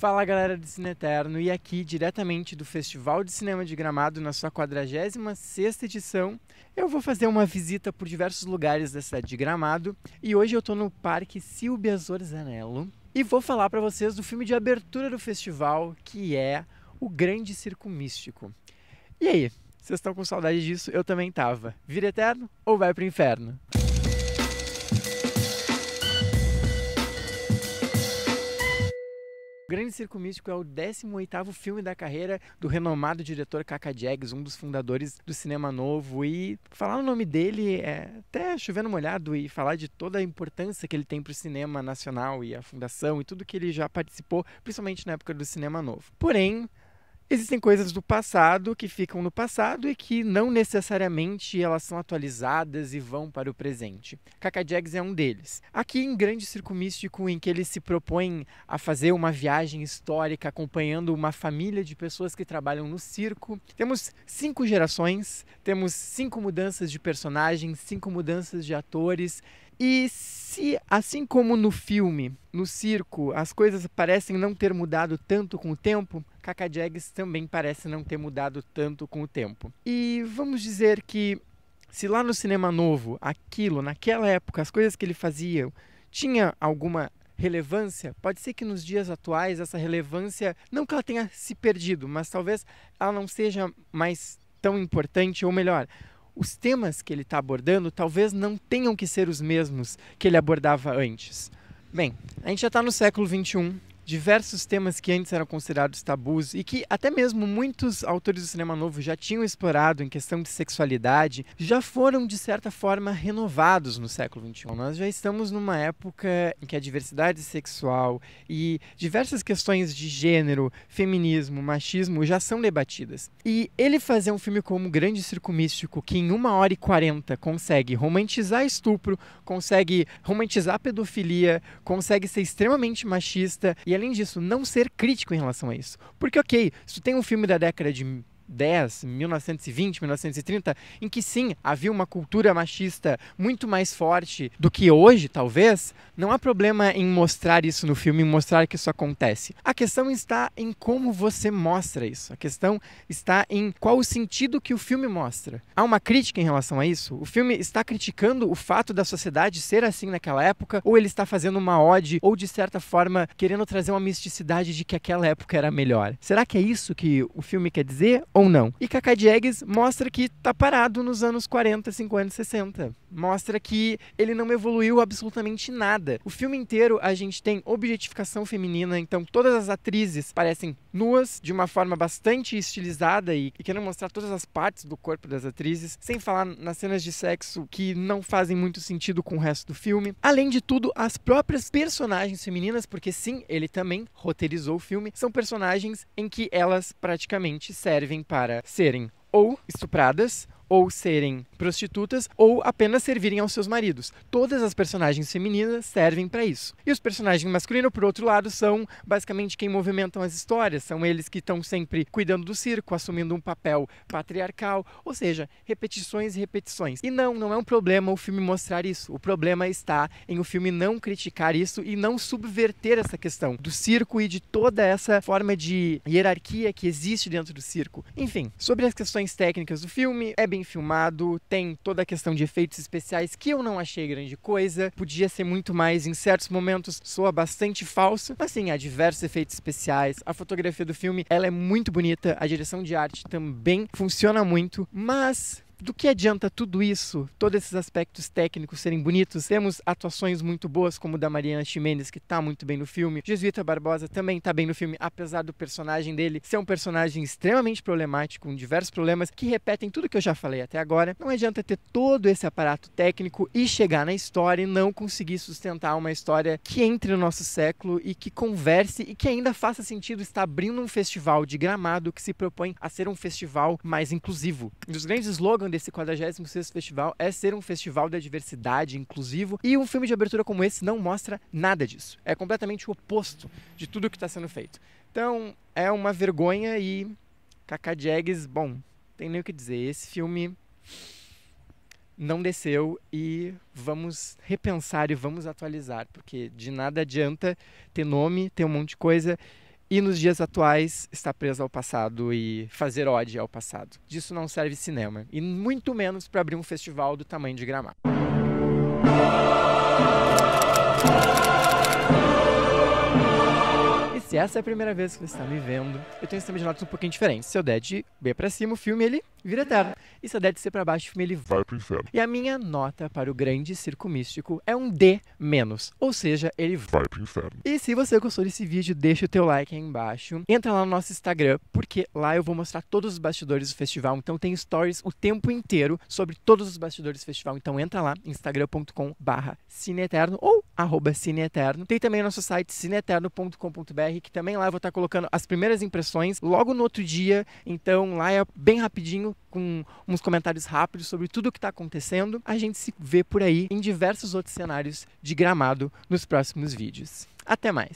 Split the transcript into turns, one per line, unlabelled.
Fala galera do Cine Eterno, e aqui diretamente do Festival de Cinema de Gramado, na sua 46ª edição, eu vou fazer uma visita por diversos lugares da cidade de Gramado, e hoje eu estou no Parque Silvia Zorzanello e vou falar para vocês do filme de abertura do festival, que é O Grande Circo Místico. E aí, vocês estão com saudade disso? Eu também tava. Vira Eterno ou vai pro inferno? O Grande Circo Místico é o 18º filme da carreira do renomado diretor Caka Jaggs, um dos fundadores do cinema novo, e falar o nome dele é até chovendo molhado, e falar de toda a importância que ele tem para o cinema nacional e a fundação e tudo que ele já participou, principalmente na época do cinema novo. Porém, existem coisas do passado que ficam no passado e que não necessariamente elas são atualizadas e vão para o presente. Caka Jaggs é um deles. Aqui em Grande Circo Místico, em que ele se propõe a fazer uma viagem histórica acompanhando uma família de pessoas que trabalham no circo, temos 5 gerações, temos 5 mudanças de personagens, 5 mudanças de atores. E se, assim como no filme, no circo, as coisas parecem não ter mudado tanto com o tempo, Caka Jaggs também parece não ter mudado tanto com o tempo. E vamos dizer que, se lá no cinema novo, naquela época, as coisas que ele fazia tinha alguma relevância, pode ser que nos dias atuais essa relevância, não que ela tenha se perdido, mas talvez ela não seja mais tão importante, ou melhor, os temas que ele está abordando talvez não tenham que ser os mesmos que ele abordava antes. Bem, a gente já está no século XXI, diversos temas que antes eram considerados tabus e que até mesmo muitos autores do cinema novo já tinham explorado em questão de sexualidade, já foram de certa forma renovados no século XXI. Nós já estamos numa época em que a diversidade sexual e diversas questões de gênero, feminismo, machismo já são debatidas. E ele fazer um filme como Grande Circo Místico, que em 1h40 consegue romantizar estupro, consegue romantizar pedofilia, consegue ser extremamente machista e, além disso, não ser crítico em relação a isso. Porque, ok, se tu tem um filme da década de 1920, 1930, em que sim, havia uma cultura machista muito mais forte do que hoje, talvez, não há problema em mostrar isso no filme, em mostrar que isso acontece. A questão está em como você mostra isso. A questão está em qual o sentido que o filme mostra. Há uma crítica em relação a isso? O filme está criticando o fato da sociedade ser assim naquela época, ou ele está fazendo uma ode, ou de certa forma querendo trazer uma misticidade de que aquela época era melhor? Será que é isso que o filme quer dizer? Ou não. E Caka Jaggs mostra que tá parado nos anos 40, 50, 60. Mostra que ele não evoluiu absolutamente nada. O filme inteiro a gente tem objetificação feminina, então todas as atrizes parecem nuas, de uma forma bastante estilizada e querendo mostrar todas as partes do corpo das atrizes, sem falar nas cenas de sexo que não fazem muito sentido com o resto do filme. Além de tudo, as próprias personagens femininas, porque sim, ele também roteirizou o filme, são personagens em que elas praticamente servem para serem ou estupradas, ou serem prostitutas, ou apenas servirem aos seus maridos. Todas as personagens femininas servem para isso. E os personagens masculinos, por outro lado, são basicamente quem movimentam as histórias. São eles que estão sempre cuidando do circo, assumindo um papel patriarcal, ou seja, repetições e repetições. E não é um problema o filme mostrar isso. O problema está em o filme não criticar isso e não subverter essa questão do circo e de toda essa forma de hierarquia que existe dentro do circo. Enfim, sobre as questões técnicas do filme, é bem filmado, tem toda a questão de efeitos especiais que eu não achei grande coisa, podia ser muito mais, em certos momentos soa bastante falso, mas sim, há diversos efeitos especiais, a fotografia do filme ela é muito bonita, a direção de arte também funciona muito, mas do que adianta tudo isso, todos esses aspectos técnicos serem bonitos? Temos atuações muito boas, como da Mariana Ximenes, que está muito bem no filme. Jesuíta Barbosa também está bem no filme, apesar do personagem dele ser um personagem extremamente problemático, com diversos problemas que repetem tudo que eu já falei até agora. Não adianta ter todo esse aparato técnico e chegar na história e não conseguir sustentar uma história que entre no nosso século e que converse e que ainda faça sentido estar abrindo um festival de Gramado que se propõe a ser um festival mais inclusivo. Um dos grandes slogans desse 46º festival é ser um festival da diversidade, inclusivo, e um filme de abertura como esse não mostra nada disso. É completamente o oposto de tudo que está sendo feito. Então, é uma vergonha e Caka Jaggs, bom, tem nem o que dizer. Esse filme não desceu e vamos repensar e vamos atualizar, porque de nada adianta ter nome, ter um monte de coisa e nos dias atuais está preso ao passado e fazer ode ao passado. Disso não serve cinema, e muito menos para abrir um festival do tamanho de Gramado. Se essa é a primeira vez que você está me vendo, eu tenho um sistema de notas um pouquinho diferente. Se eu der de B pra cima, o filme ele vira eterno. E se eu der de C pra baixo, o filme ele vai pro inferno. E a minha nota para o grande circo místico é um D-, ou seja, ele vai pro inferno. E se você gostou desse vídeo, deixa o teu like aí embaixo. Entra lá no nosso Instagram, porque lá eu vou mostrar todos os bastidores do festival. Então tem stories o tempo inteiro sobre todos os bastidores do festival. Então entra lá, instagram.com/cineeterno ou @cineeterno. Tem também o nosso site cineeterno.com.br, que também lá eu vou estar colocando as primeiras impressões logo no outro dia. Então lá é bem rapidinho, com uns comentários rápidos sobre tudo o que está acontecendo. A gente se vê por aí em diversos outros cenários de Gramado nos próximos vídeos. Até mais!